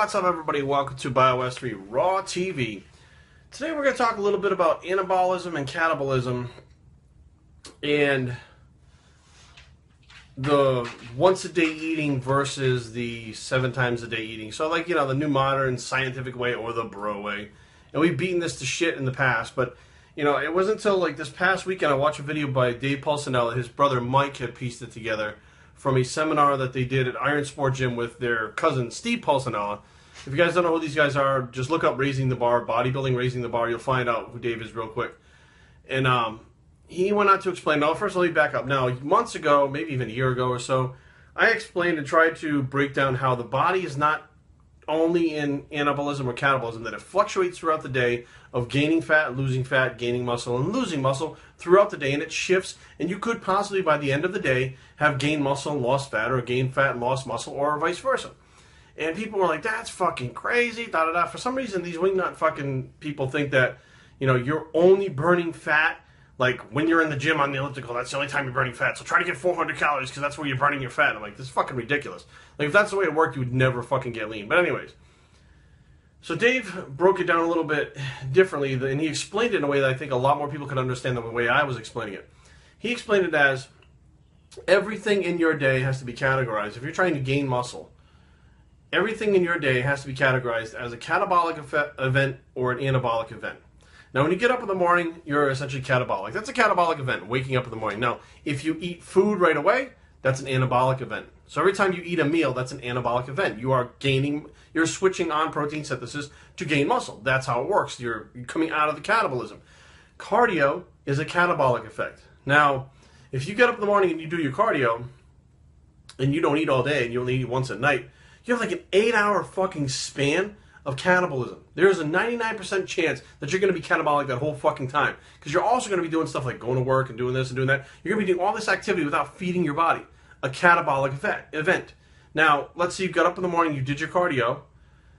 What's up, everybody? Welcome to Bios3 Raw TV. Today we're going to talk a little bit about anabolism and catabolism and the once-a-day eating versus the 7 times a day eating. So, like, the new modern scientific way or the bro way. And we've beaten this to shit in the past, but, it wasn't until, like, this past weekend I watched a video by Dave Pulcinella. His brother Mike had pieced it together from a seminar that they did at Iron Sport Gym with their cousin Steve Pulcinella. If you guys don't know who these guys are, just look up Raising the Bar, Bodybuilding Raising the Bar. You'll find out who Dave is real quick. And he went on to explain. Now, first, let me back up. Now, months ago, maybe even a year ago or so, I explained and tried to break down how the body is not only in anabolism or catabolism, that it fluctuates throughout the day of gaining fat, gaining muscle, and losing muscle throughout the day, and it shifts, and you could possibly, by the end of the day, have gained muscle and lost fat, or gained fat and lost muscle, or vice versa. And people were like, that's fucking crazy, da-da-da. For some reason, these wingnut fucking people think that, you're only burning fat, like, when you're in the gym on the elliptical. That's the only time you're burning fat. So try to get 400 calories, because that's where you're burning your fat. I'm like, this is fucking ridiculous. Like, if that's the way it worked, you would never fucking get lean. But anyways, so Dave broke it down a little bit differently, and he explained it in a way that I think a lot more people could understand than the way I was explaining it. He explained it as everything in your day has to be categorized. If you're trying to gain muscle, everything in your day has to be categorized as a catabolic event or an anabolic event. Now, when you get up in the morning, you're essentially catabolic. That's a catabolic event, waking up in the morning. Now, if you eat food right away, that's an anabolic event. So every time you eat a meal, that's an anabolic event. You're switching on protein synthesis to gain muscle. That's how it works. You're coming out of the catabolism. Cardio is a catabolic effect. Now, if you get up in the morning and you do your cardio, and you don't eat all day, and you only eat once at night, you have like an 8-hour fucking span of catabolism. There's a 99% chance that you're going to be catabolic that whole fucking time. Because you're also going to be doing stuff like going to work and doing this and doing that. You're going to be doing all this activity without feeding your body. A catabolic event. Now, let's say you got up in the morning, you did your cardio.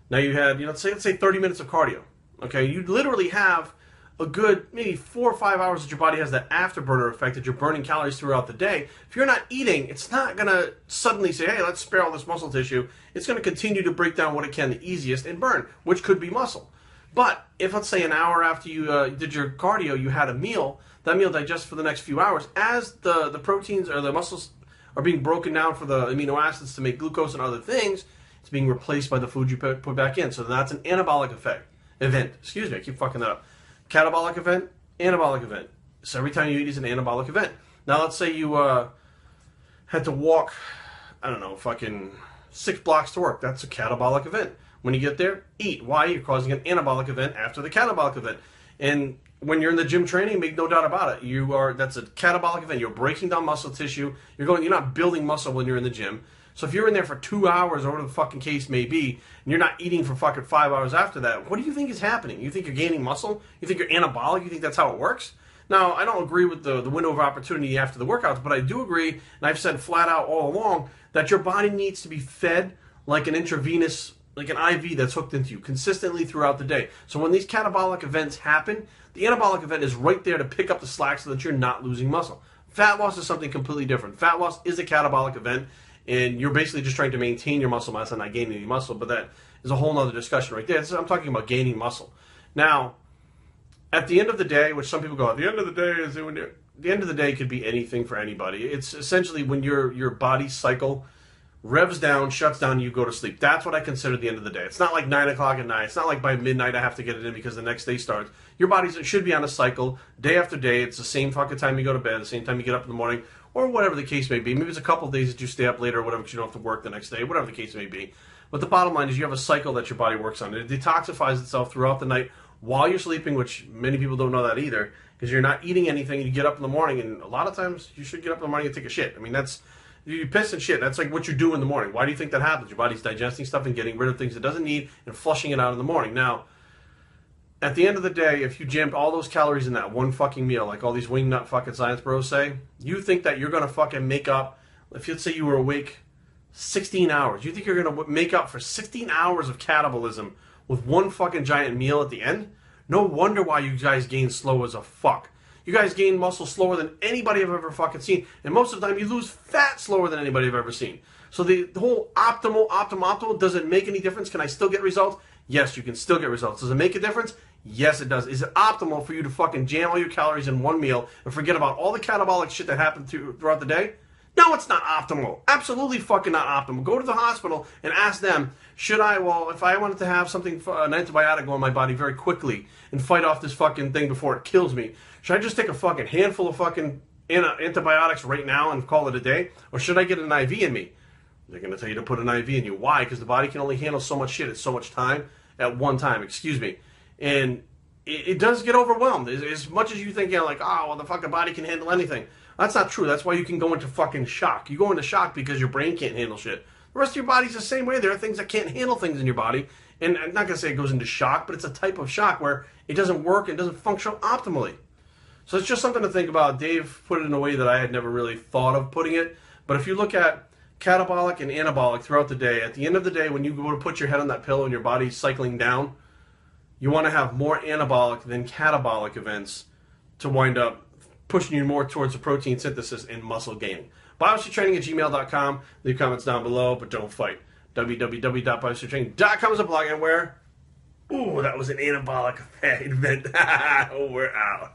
Now you had, let's say 30 minutes of cardio. Okay, you literally have a good maybe 4 or 5 hours that your body has that afterburner effect, that you're burning calories throughout the day. If you're not eating, it's not going to suddenly say, hey, let's spare all this muscle tissue. It's going to continue to break down what it can the easiest and burn, which could be muscle. But if, let's say, an hour after you did your cardio, you had a meal, that meal digests for the next few hours. As the proteins or the muscles are being broken down for the amino acids to make glucose and other things, it's being replaced by the food you put back in. So that's an anabolic event. Excuse me, I keep fucking that up. Catabolic event, anabolic event. So every time you eat is an anabolic event. Now let's say you had to walk, I don't know, fucking 6 blocks to work. That's a catabolic event. When you get there, eat. Why? You're causing an anabolic event after the catabolic event. And when you're in the gym training, make no doubt about it, that's a catabolic event. You're breaking down muscle tissue. You're not building muscle when you're in the gym. So if you're in there for 2 hours or whatever the fucking case may be, and you're not eating for fucking 5 hours after that, what do you think is happening? You think you're gaining muscle? You think you're anabolic? You think that's how it works? Now, I don't agree with the window of opportunity after the workouts, but I do agree, and I've said flat out all along, that your body needs to be fed like an intravenous, like an IV that's hooked into you consistently throughout the day. So when these catabolic events happen, the anabolic event is right there to pick up the slack so that you're not losing muscle. Fat loss is something completely different. Fat loss is a catabolic event, and you're basically just trying to maintain your muscle mass and not gain any muscle, but that is a whole other discussion right there. I'm talking about gaining muscle. Now, at the end of the day, which some people go, at the end of the day is when the end of the day could be anything for anybody. It's essentially when your body cycle revs down, shuts down, and you go to sleep. That's what I consider the end of the day. It's not like 9 o'clock at night. It's not like by midnight I have to get it in because the next day starts. Your body should be on a cycle day after day. It's the same fucking time you go to bed, the same time you get up in the morning, or whatever the case may be. Maybe it's a couple of days that you stay up later or whatever because you don't have to work the next day, whatever the case may be. But the bottom line is you have a cycle that your body works on. It detoxifies itself throughout the night while you're sleeping, which many people don't know that either, because you're not eating anything and you get up in the morning, and a lot of times you should get up in the morning and take a shit. I mean, you piss and shit. That's like what you do in the morning. Why do you think that happens? Your body's digesting stuff and getting rid of things it doesn't need and flushing it out in the morning. Now, at the end of the day, if you jammed all those calories in that one fucking meal, like all these wingnut fucking science bros say, you think that you're going to fucking make up, if let's say you were awake 16 hours, you think you're going to make up for 16 hours of catabolism with one fucking giant meal at the end? No wonder why you guys gain slow as a fuck. You guys gain muscle slower than anybody I've ever fucking seen. And most of the time, you lose fat slower than anybody I've ever seen. So the whole optimal, does it make any difference? Can I still get results? Yes, you can still get results. Does it make a difference? Yes, it does. Is it optimal for you to fucking jam all your calories in one meal and forget about all the catabolic shit that happened throughout the day? No, it's not optimal. Absolutely fucking not optimal. Go to the hospital and ask them, should I, well, if I wanted to have something, an antibiotic go in my body very quickly and fight off this fucking thing before it kills me, should I just take a fucking handful of fucking antibiotics right now and call it a day? Or should I get an IV in me? They're going to tell you to put an IV in you. Why? Because the body can only handle so much shit at so much time, at one time, excuse me. And it does get overwhelmed. As much as you think, you know, like, oh, well, the fucking body can handle anything. That's not true. That's why you can go into fucking shock. You go into shock because your brain can't handle shit. The rest of your body's the same way. There are things that can't handle things in your body. And I'm not going to say it goes into shock, but it's a type of shock where it doesn't work and doesn't function optimally. So it's just something to think about. Dave put it in a way that I had never really thought of putting it. But if you look at catabolic and anabolic throughout the day, at the end of the day, when you go to put your head on that pillow and your body's cycling down, you want to have more anabolic than catabolic events to wind up pushing you more towards the protein synthesis and muscle gaining. Bios3training@gmail.com. Leave comments down below, but don't fight. www.bios3training.com is a blog, and where? Ooh, that was an anabolic event. Oh, we're out.